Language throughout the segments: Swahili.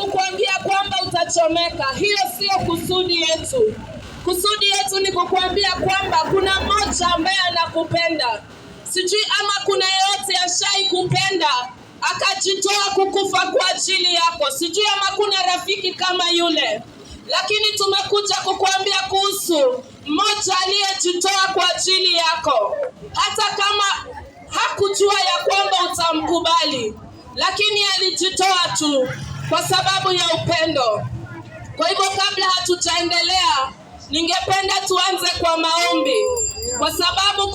kukuambia kwamba utachomeka. Hiyo sio kusudi yetu. Kusudi yetu ni kukuambia kwamba kuna mmoja ambaye anakupenda. Sijui ama kuna yeyote ashai kupenda akajitoa kukufa kwa ajili yako. Sijui ama kuna rafiki kama yule. Lakini tumekuja kukuambia kuhusu mmoja aliyejitoa kwa ajili yako. Hata kama hakujua ya kwamba utamkubali, lakini alijitoa tu kwa sababu ya upendo. Kwa hivyo kabla hatujaendelea, ningependa tuanze kwa maombi, kwa sababu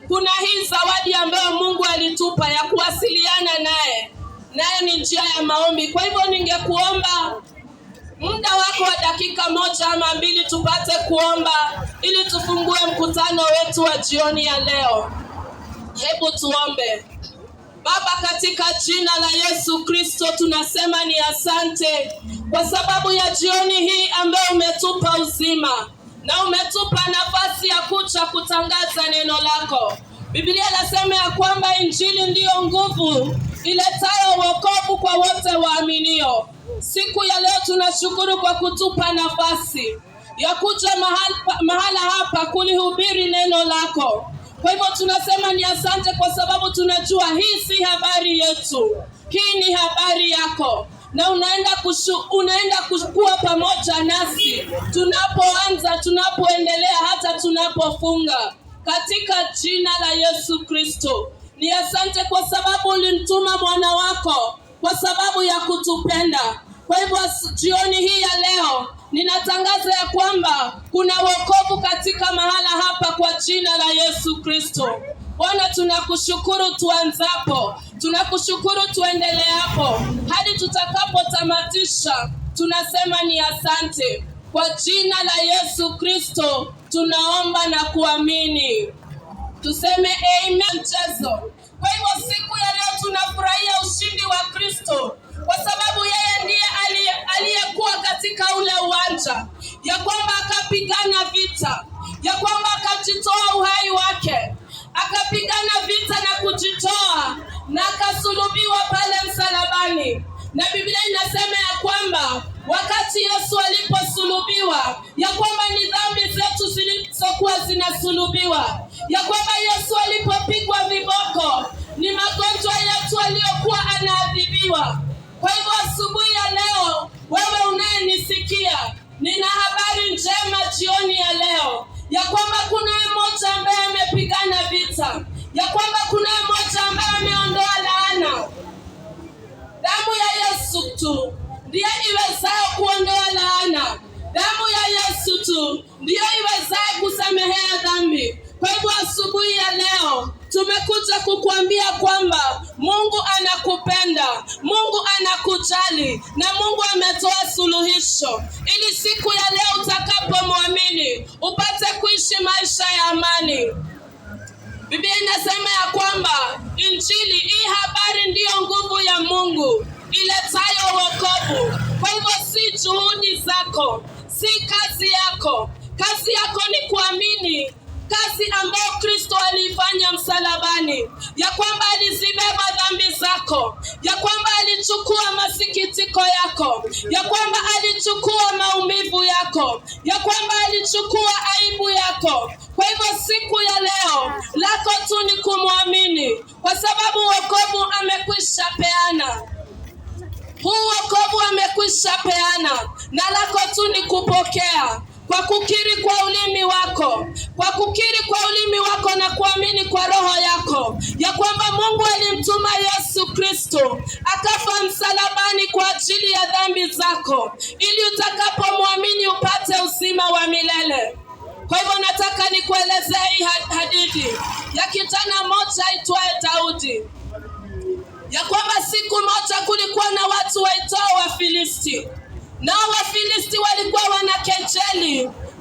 kuna hii zawadi ambayo Mungu alitupa ya kuwasiliana naye. Nayo ni njia ya maombi. Kwa hivyo ningekuomba muda wako wa dakika 1 ama 2 tupate kuomba ili tufungue mkutano wetu wa jioni ya leo. Hebu tuombe. Baba, katika jina la Yesu Kristo tunasema ni asante kwa sababu ya jioni hii ambayo umetupa uzima na umetupa nafasi ya kuja kutangaza neno lako. Biblia inasema ya kwamba injili ndiyo nguvu iletayo wokovu kwa wote waaminio. Siku ya leo tunashukuru kwa kutupa nafasi ya kuja mahala hapa kulihubiri neno lako. Kwa hivyo tunasema ni asante kwa sababu tunajua hii si habari yetu. Hii ni habari yako. Na unaenda kuwa pamoja nasi tunapoanza, tunapoendelea, hata tunapofunga. Katika jina la Yesu Kristo. Ni asante kwa sababu ulimtuma mwana wako kwa sababu ya kutupenda. Kwa hivyo jioni hii ya leo ninatangaza ya kwamba kuna wokovu katika mahala hapa kwa jina la Yesu Kristo. Bwana, tunakushukuru tuanzapo, tunakushukuru tuendeleapo, hadi tutakapotamatisha. Tunasema ni asante. Kwa jina la Yesu Kristo tunaomba na kuamini. Tuseme amen. Mchezo. Kwa hivyo siku ya leo tunafurahia ushindi wa Kristo, kwa sababu yeye ndiye aliyekuwa katika ule uwanja, ya kwamba akapigana vita, ya kwamba akajitoa uhai wake, akapigana vita na kujitoa na akasulubiwa pale msalabani. Na Biblia inasema ya kwamba wakati Yesu aliposulubiwa, ya kwamba ni dhambi zetu zilizokuwa zinasulubiwa, ya kwamba Yesu alipopigwa viboko ni magonjwa yetu aliyokuwa anaadhibiwa. Kwa hivyo asubuhi ya leo, wewe unayenisikia, nina habari njema jioni ya leo, ya kwamba kuna mmoja ambaye amepigana vita, ya kwamba kuna mmoja ambaye ameondoa laana. Damu ya Yesu tu ndiye iwezayo kuondoa laana. Damu ya Yesu tu ndiyo iwezayo kusamehea dhambi. Kwa hivyo asubuhi ya leo tumekuja kukuambia kwamba Mungu anakupenda, Mungu anakujali, na Mungu ametoa suluhisho ili siku ya leo utakapomwamini upate kuishi maisha ya amani. Biblia inasema ya kwamba injili, hii habari ndiyo nguvu ya Mungu iletayo wokovu. Kwa hivyo si juhudi zako, si kazi yako. Kazi yako ni kuamini kazi ambayo Kristo alifanya msalabani, ya kwamba alizibeba dhambi zako, ya kwamba alichukua masikitiko yako, ya kwamba alichukua maumivu yako, ya kwamba alichukua aibu yako. Kwa hivyo siku ya leo lako tu ni kumwamini, kwa sababu wokovu amekwisha peana. Huu wokovu amekwisha peana, na lako tu ni kupokea kwa kukiri kwa ulimi wako, kwa kukiri kwa ulimi wako na kuamini kwa roho yako ya kwamba Mungu alimtuma Yesu Kristo akafa msalabani kwa ajili ya dhambi zako, ili utakapomwamini upate uzima wa milele. Kwa hivyo nataka nikuelezee hii hadithi ya kijana mmoja aitwaye Daudi, ya kwamba siku moja kulikuwa na watu waitao Wafilisti. Na Wafilisti walikuwa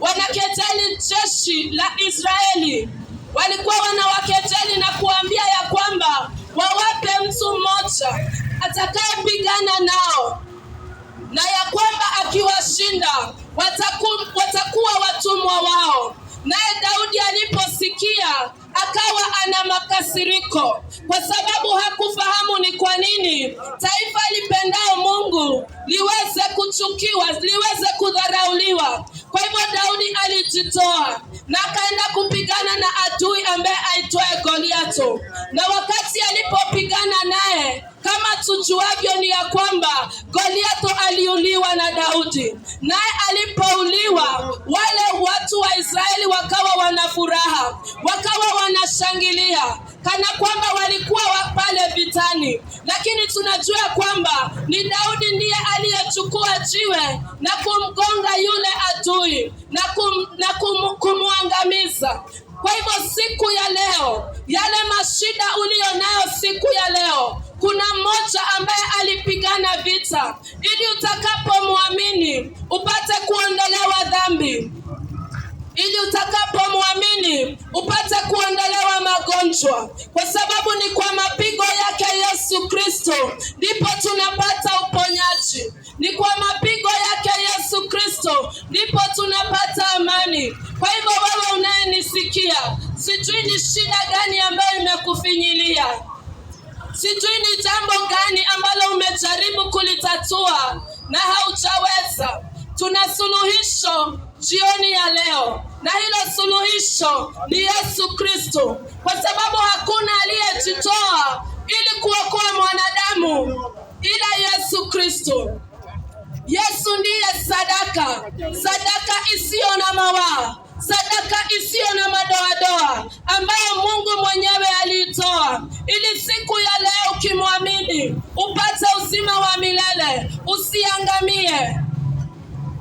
wanakejeli jeshi la Israeli. Walikuwa wanawakejeli na kuambia ya kwamba wawape mtu mmoja atakayepigana nao, na ya kwamba akiwashinda watakuwa watumwa wao. Naye Daudi aliposikia akawa ana makasiriko, kwa sababu hakufahamu ni kwa nini taifa lipendao Mungu liweze kuchukiwa, liweze kudharauliwa. Kwa hivyo Daudi alijitoa na akaenda kupigana na adui ambaye aitwaye Goliato. Na wakati alipopigana naye, kama tujuavyo ni ya kwamba Goliato aliuliwa na Daudi. Naye alipouliwa, wale watu wa Israeli wakawa wana furaha, wakawa wanashangilia kana kwamba walikuwa pale vitani. Lakini tunajua kwamba ni Daudi ndiye aliyechukua jiwe na kumgonga yule adui na kumwangamiza. Kwa hivyo siku ya leo, yale mashida ulionayo siku ya leo, kuna mmoja ambaye alipigana vita ili utakapomwamini upate kuondolewa dhambi, ili utakapomwamini upate kuondolewa magonjwa, kwa sababu ni kwa mapigo yake Yesu Kristo ndipo tunapata uponyaji. Ni kwa mapigo yake Yesu Kristo ndipo tunapata amani. Kwa hivyo wewe unayenisikia, sijui ni shida gani ambayo imekufinyilia, sijui ni jambo gani ambalo umejaribu kulitatua na haujaweza. Tuna suluhisho jioni ya leo, na hilo suluhisho ni Yesu Kristo, kwa sababu hakuna aliyejitoa ili kuokoa mwanadamu ila Yesu Kristo. Yesu ndiye sadaka, sadaka isiyo na mawaa, sadaka isiyo na madoadoa ambayo Mungu mwenyewe aliitoa ili siku ya leo ukimwamini upate uzima wa milele, usiangamie.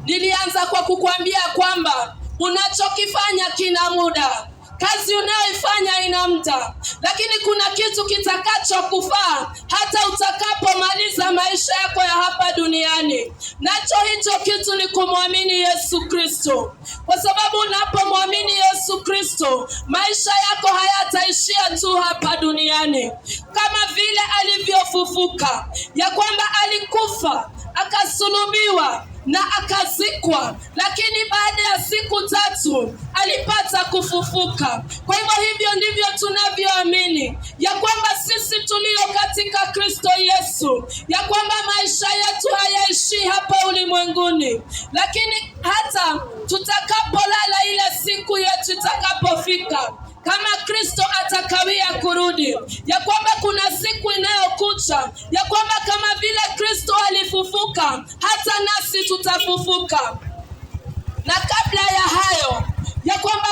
Nilianza kwa kukuambia kwamba unachokifanya kina muda, kazi unayoifanya ina muda, lakini kuna kitu kitakachokufaa hata utakapomaliza maisha yako ya hapa duniani. Nacho hicho kitu ni kumwamini Yesu Kristo, kwa sababu unapomwamini Yesu Kristo, maisha yako hayataishia tu hapa duniani. Kama vile alivyofufuka, ya kwamba alikufa, akasulubiwa na akazikwa, lakini baada ya siku 3 alipata kufufuka. Kwa hivyo ndivyo tunavyoamini ya kwamba sisi tulio katika Kristo Yesu, ya kwamba maisha yetu hayaishi hapa ulimwenguni, lakini hata tutakapolala, ile siku yetu itakapofika, kama Kristo atakawia kurudi, ya kwamba kuna siku inayokuja ya kwamba kama vile Kristo alifufuka, hata nasi tutafufuka. Na kabla ya hayo, ya kwamba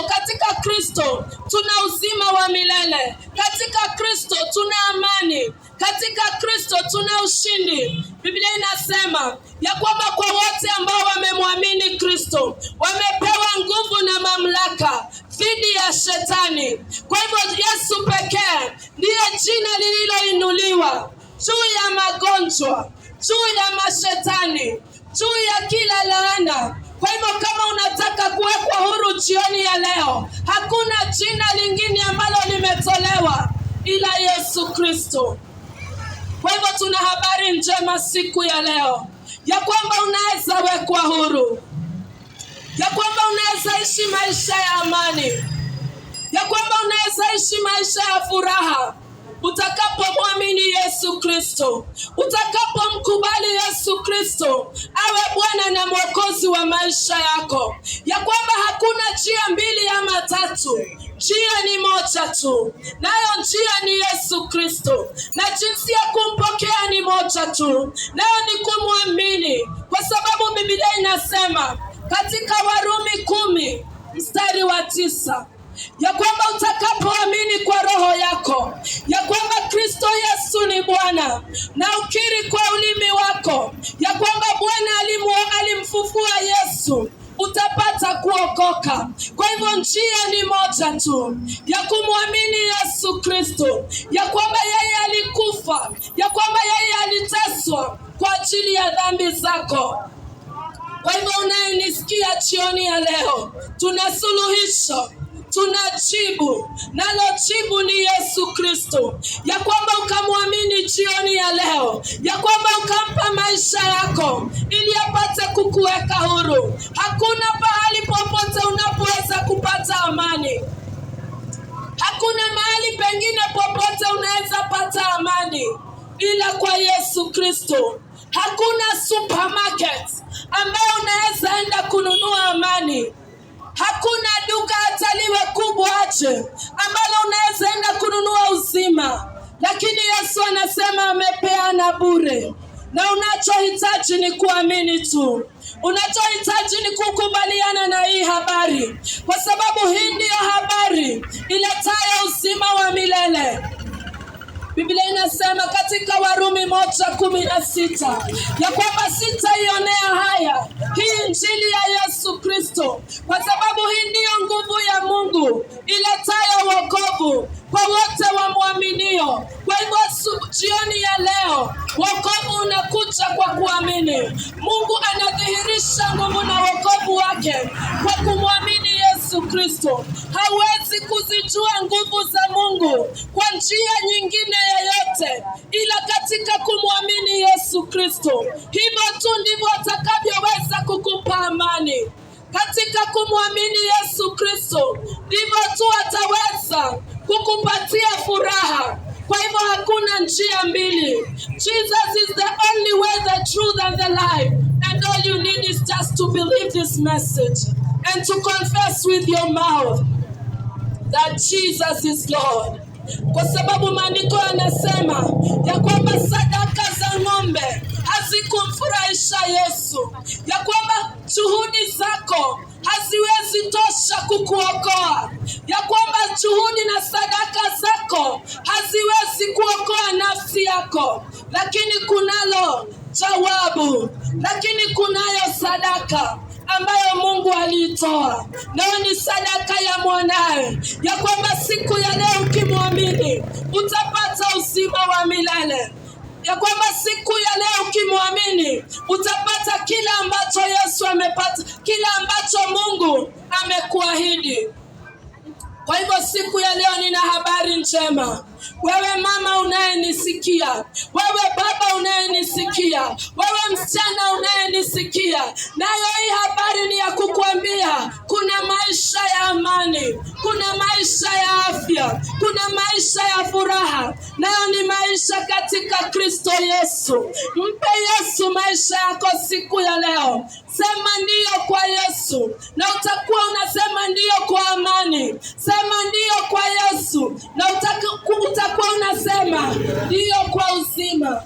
katika Kristo tuna uzima wa milele, katika Kristo tuna amani, katika Kristo tuna ushindi. Biblia inasema ya kwamba kwa wote ambao wamemwamini Kristo, wamepewa nguvu na mamlaka dhidi ya shetani. Kwa hivyo Yesu pekee ndiye jina lililoinuliwa juu ya magonjwa, juu ya mashetani, juu ya kila laana. Kwa hivyo kama unataka kuwekwa huru jioni ya leo, hakuna jina lingine ambalo limetolewa ila Yesu Kristo. Kwa hivyo tuna habari njema siku ya leo, ya kwamba unaweza wekwa huru, ya kwamba unaweza ishi maisha ya amani, ya kwamba unaweza ishi maisha ya furaha utakapomwamini Yesu Kristo, utakapomkubali Yesu Kristo awe Bwana na Mwokozi wa maisha yako, ya kwamba hakuna njia 2 ama 3, njia ni moja tu, nayo njia ni Yesu Kristo, na jinsi ya kumpokea ni moja tu, nayo ni kumwamini. Kwa sababu Biblia inasema katika Warumi 10:9 ya kwamba utakapoamini kwa roho yako ya kwamba Kristo Yesu ni Bwana, na ukiri kwa ulimi wako ya kwamba Bwana alimfufua Yesu, utapata kuokoka. Kwa hivyo njia ni moja tu, ya kumwamini Yesu Kristo, ya kwamba yeye alikufa, ya kwamba yeye aliteswa kwa ajili ya dhambi zako. Kwa hivyo unayenisikia jioni ya leo, tuna suluhisho, tuna jibu, nalo jibu ni Yesu Kristo. Ya kwamba ukamwamini jioni ya leo, ya kwamba ukampa maisha yako ili apate kukuweka huru. Hakuna pahali popote unapoweza kupata amani, Hakuna mahali pengine popote unaweza pata amani ila kwa Yesu Kristo. Hakuna supermarket ambayo unaweza enda kununua amani. Hakuna duka hata liwe kubwa aje ambalo unaweza enda kununua uzima. Lakini Yesu anasema amepeana bure. Na unachohitaji ni kuamini tu. Unachohitaji ni kukubaliana na hii habari. Kwa sababu hii ndiyo habari iletayo uzima wa milele. Biblia inasema katika Warumi 1:16 ya kwamba sitaionea haya hii injili ya Yesu Kristo, kwa sababu hii ndiyo nguvu ya Mungu iletayo wokovu kwa wote wamwaminio. Kwa hivyo jioni ya leo wokovu unakuja kwa kuamini. Mungu anadhihirisha nguvu na wokovu wake kwa kumwamini Yesu Kristo. Hawezi kuzijua nguvu za Mungu kwa njia nyingine yoyote ila katika kumwamini Yesu Kristo. Hivyo tu ndivyo atakavyoweza kukupa amani. Katika kumwamini Yesu Kristo ndivyo tu ataweza kukupatia furaha. Kwa hivyo hakuna njia mbili. Jesus is the only way, the truth and the life. And all you need is just to believe this message and to confess with your mouth that Jesus is Lord. Kwa sababu maandiko yanasema ya kwamba sadaka za ng'ombe hazikumfurahisha Yesu. Ya kwamba juhudi zako haziwezi tosha kukuokoa. Ya kwamba juhudi na sadaka zako haziwezi kuokoa nafsi yako. Lakini kunalo jawabu. Lakini kunayo sadaka ambayo Mungu aliitoa. Nayo ni sadaka ya mwanawe. Ya kwamba siku ya leo ukimwamini utapata uzima wa milele. Ya kwamba siku ya leo ukimwamini utapata kila ambacho Yesu amepata, kila ambacho Mungu amekuahidi. Kwa hivyo siku ya leo nina habari njema. Wewe mama unayenisikia, wewe baba unayenisikia, wewe msichana unayenisikia, nayo hii habari ni ya kukuambia kuna maisha ya amani, kuna maisha ya afya, kuna maisha ya furaha, nayo ni maisha katika Kristo Yesu. Mpe Yesu maisha yako siku ya leo. Sema ndiyo kwa Yesu na utakuwa unasema ndiyo kwa amani. Sema ndiyo kwa Yesu na utakuwa unasema ndiyo kwa uzima.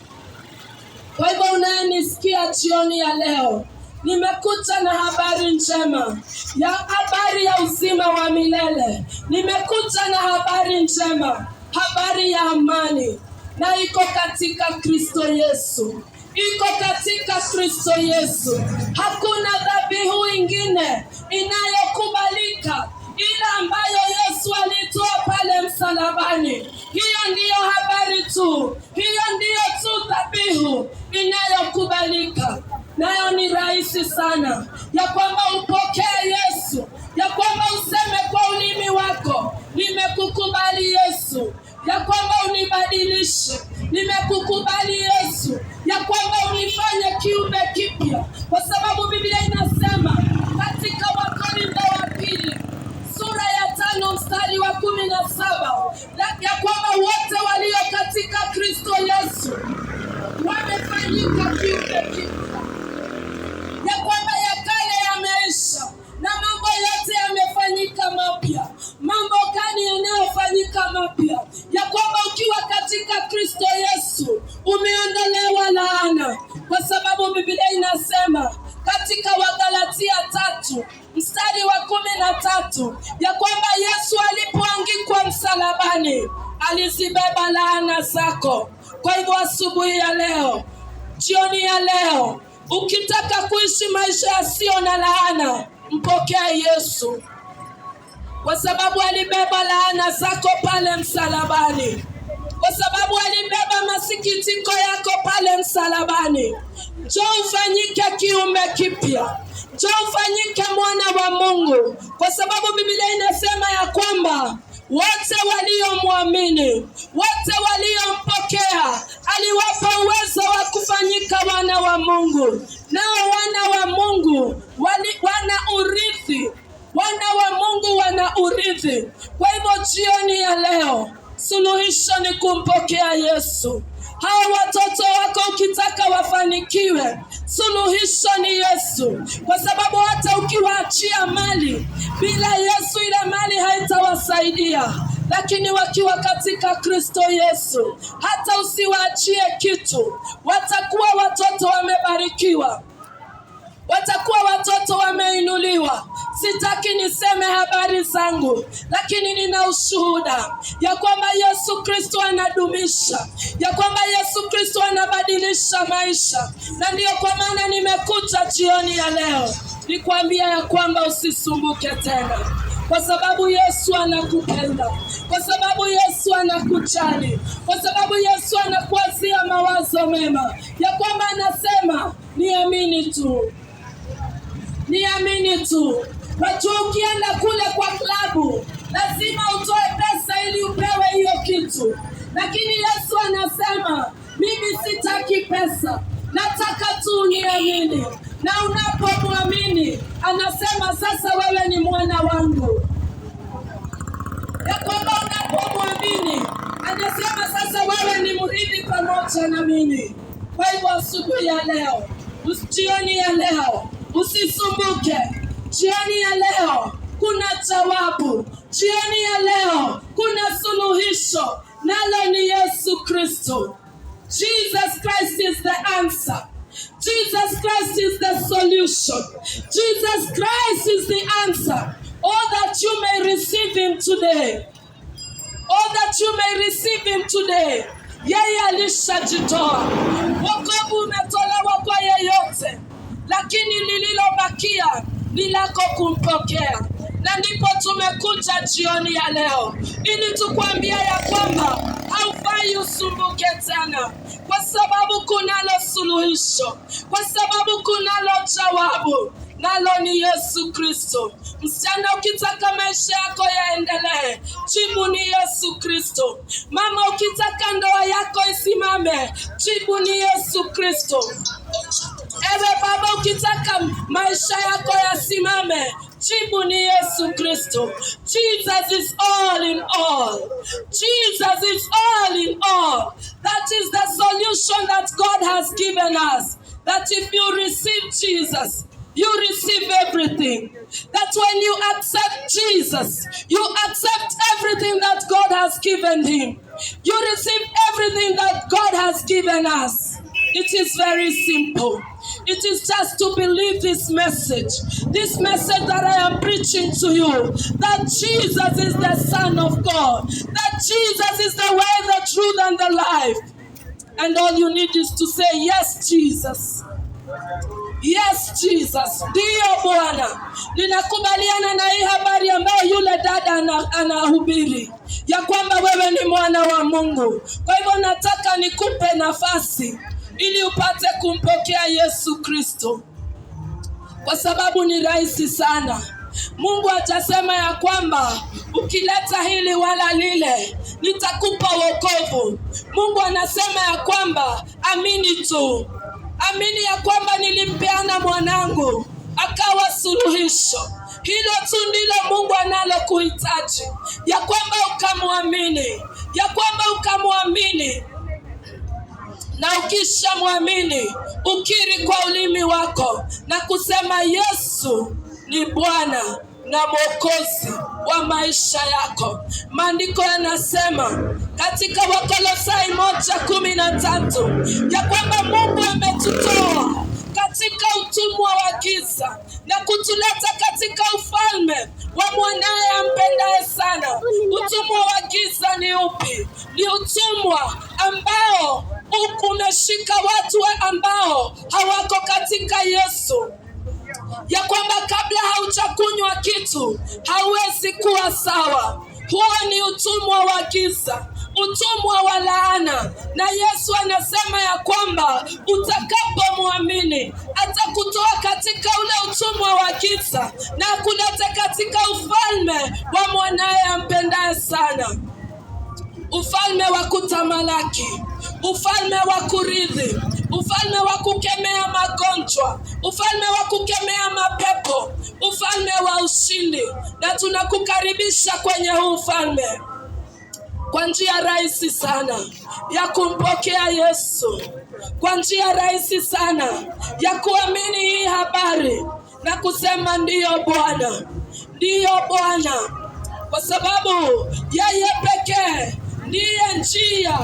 Kwa hivyo unayenisikia jioni ya leo, nimekuja na habari njema, ya habari ya uzima wa milele. Nimekuja na habari njema, habari ya amani, na iko katika Kristo Yesu. Iko katika Kristo Yesu. Hakuna dhabihu ingine inayokubalika ila ambayo Yesu alitoa pale msalabani. Hiyo ndiyo habari tu. Hiyo ndiyo tu dhabihu inayokubalika. Nayo ni rahisi sana ya kwamba upokee Yesu. Ya kwamba useme kwa ulimi wako, nimekukubali Yesu. Ya kwamba unibadilishe, nimekukubali Yesu. Ya kwamba unifanye kiumbe kipya. Kwa sababu Biblia inasema katika Wakorintho wa pili sura ya 5 mstari wa 17 ya kwamba wote walio katika Kristo Yesu wamefanyika kiumbe kipya. Ya kwamba ya kale yameisha na mambo yote yamefanyika mapya. Mambo gani yanayofanyika mapya? Ya kwamba ukiwa katika Kristo Yesu umeondolewa laana. Kwa sababu Biblia inasema katika Wagalatia 3 mstari wa 13 ya kwamba Yesu alipoangikwa msalabani alizibeba laana zako. Kwa hivyo asubuhi ya leo, jioni ya leo, ukitaka kuishi maisha yasiyo na laana, mpokee Yesu. Kwa sababu alibeba laana zako pale msalabani. Kwa sababu alibeba masikitiko yako pale msalabani. Njoo ufanyike kiumbe kipya. Njoo ufanyike mwana wa Mungu. Kwa sababu Biblia inasema ya kwamba wote waliomwamini, wote waliompokea, aliwapa uwezo wa kufanyika wana wa Mungu. Nao wana wa Mungu wana urithi. Wana wa Mungu wana ya urithi. Kwa hivyo jioni ya leo, suluhisho ni kumpokea Yesu. Hao watoto wako ukitaka wafanikiwe, suluhisho ni Yesu. Kwa sababu hata ukiwaachia mali, bila Yesu ile mali haitawasaidia. Lakini wakiwa katika Kristo Yesu, hata usiwaachie kitu, watakuwa watoto wamebarikiwa. Watakuwa watoto wameinuliwa. Sitaki niseme habari zangu, lakini nina ushuhuda ya kwamba Yesu Kristo anadumisha, ya kwamba Yesu Kristo anabadilisha maisha. Na ndio kwa maana nimekuja jioni ya leo nikwambia ya kwamba usisumbuke tena, kwa sababu Yesu anakupenda, kwa sababu Yesu anakujali, kwa sababu Yesu anakuwazia mawazo mema, ya kwamba anasema niamini tu. Niamini tu. Wajua ukienda kule kwa klabu, lazima utoe pesa ili upewe hiyo kitu. Lakini Yesu anasema, mimi sitaki pesa, nataka tu niamini. Na unapomwamini, anasema sasa wewe ni mwana wangu. Ya kwamba unapomwamini, anasema sasa wewe ni mrithi pamoja na mimi. Kwa hivyo asubuhi ya leo, jioni ya leo, usisumbuke. Jioni ya leo kuna jawabu. Jioni ya leo kuna suluhisho, nalo ni Yesu Kristo. Jesus Christ is the answer. Jesus Christ is the solution. Jesus Christ is the answer. Oh, that you may receive him today. Oh, that you may receive him today. Yeye alishajitoa. Wokovu umetolewa kwa yeyote, lakini lililobakia ni lako kumpokea. Na ndipo tumekuja jioni ya leo ili tukwambia ya kwamba haufai usumbuke tena, kwa sababu kunalo suluhisho, kwa sababu kunalo jawabu, nalo ni Yesu Kristo. Msichana, ukitaka maisha yako yaendelee, jibu ni Yesu Kristo. Mama, ukitaka ndoa yako isimame, jibu ni Yesu Kristo. Ewe baba, ukitaka maisha yako yasimame, jibu ni Yesu Kristo. Jesus is all in all. Jesus is all in all. That is the solution that God has given us. That if you receive Jesus, you receive everything. That when you accept Jesus, you accept everything that God has given him. You receive everything that God has given us. It is very simple. It is just to believe this message that I am preaching to you, that Jesus is the Son of God, that Jesus is the way, the truth, and the life. And all you need is to say, yes, Jesus. Yes, Jesus. Ndiyo Bwana. Ninakubaliana na hii habari ambayo yule dada anahubiri, ya kwamba wewe ni mwana wa Mungu. Kwa hivyo nataka nikupe nafasi ili upate kumpokea Yesu Kristo, kwa sababu ni rahisi sana. Mungu atasema ya kwamba ukileta hili wala lile, nitakupa wokovu. Mungu anasema ya kwamba amini tu. Amini ya kwamba nilimpeana mwanangu akawa suluhisho. Hilo tu ndilo Mungu analokuhitaji, ya kwamba ukamwamini, ya kwamba ukamwamini. Na ukisha mwamini, ukiri kwa ulimi wako na kusema Yesu ni Bwana na Mwokozi wa maisha yako. Maandiko yanasema katika Wakolosai 1:13 ya kwamba Mungu ametutoa katika utumwa wa giza na kutuleta katika ufalme wa mwanaye ampendaye sana. Utumwa wa giza ni upi? Ni utumwa ambao umeshika watu ambao hawako katika Yesu, ya kwamba kabla haujakunywa kitu hauwezi kuwa sawa. Huo ni utumwa wa giza, utumwa wa laana. Na Yesu anasema ya kwamba utakapomwamini atakutoa katika ule utumwa wa giza na kuleta katika ufalme wa mwanaye ampendaye sana. Ufalme wa kutamalaki, ufalme wa kurithi, ufalme wa kukemea magonjwa, ufalme wa kukemea mapepo, ufalme wa ushindi, na tunakukaribisha kwenye huu ufalme kwa njia rahisi sana ya kumpokea Yesu, kwa njia rahisi sana ya kuamini hii habari na kusema ndiyo Bwana, ndiyo Bwana, kwa sababu yeye pekee ndiye njia,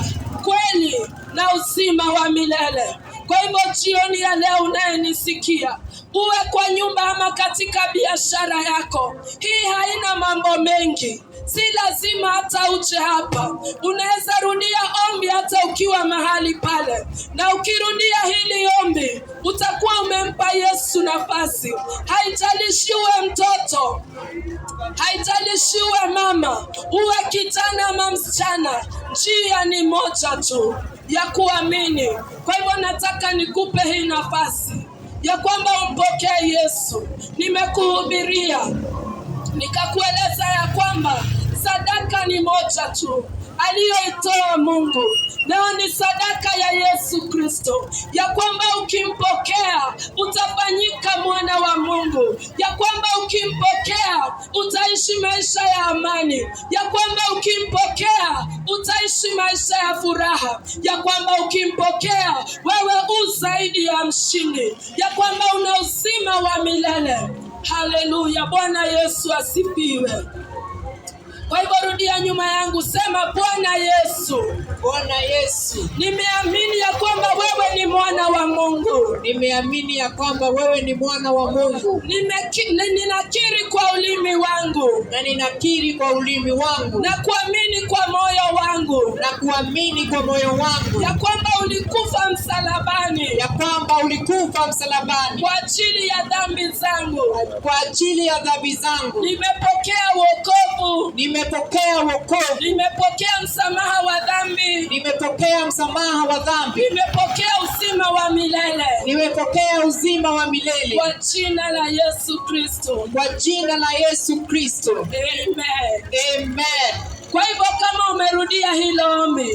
kweli na uzima wa milele. Kwa hivyo jioni ya leo unayenisikia, uwe kwa nyumba ama katika biashara yako, hii haina mambo mengi. Si lazima hata uje hapa, unaweza rudia ombi hata ukiwa mahali pale, na ukirudia hili ombi utakuwa umempa Yesu nafasi. Haijalishi uwe mtoto, haijalishi uwe mama, uwe kijana ama msichana, njia ni moja tu ya kuamini. Kwa hivyo nataka nikupe hii nafasi ya kwamba umpokee Yesu. Nimekuhubiria nikakueleza ya kwamba sadaka ni moja tu aliyoitoa Mungu, nao ni sadaka ya Yesu Kristo, ya kwamba ukimpokea utafanyika mwana wa Mungu, ya kwamba ukimpokea utaishi maisha ya amani, ya kwamba ukimpokea utaishi maisha ya furaha, ya kwamba ukimpokea wewe zaidi ya mshindi, ya kwamba una uzima wa milele. Haleluya, Bwana Yesu asifiwe. Kwa hivyo rudia nyuma yangu, sema Bwana Yesu, Bwana Yesu, nimeamini ya kwamba wewe ni mwana wa Mungu. Nimeamini ya kwamba wewe ni mwana wa Mungu. Ninakiri kwa ulimi wangu, na ninakiri kwa ulimi wangu, na kuamini kwa moyo wangu, na kuamini kwa moyo wangu, ya kwamba ulikufa msalabani, ya kwamba ulikufa msalabani kwa ajili ya dhambi zangu, kwa ajili ya dhambi zangu. Nimepokea wokovu, nimepokea wokovu, nimepokea msamaha wa dhambi, nimepokea msamaha wa dhambi, nimepokea uzima wa milele, nimepokea uzima wa milele, kwa jina la Yesu Kristo, kwa jina la Yesu Kristo. Amen. Amen. Kwa hivyo kama umerudia hilo ombi,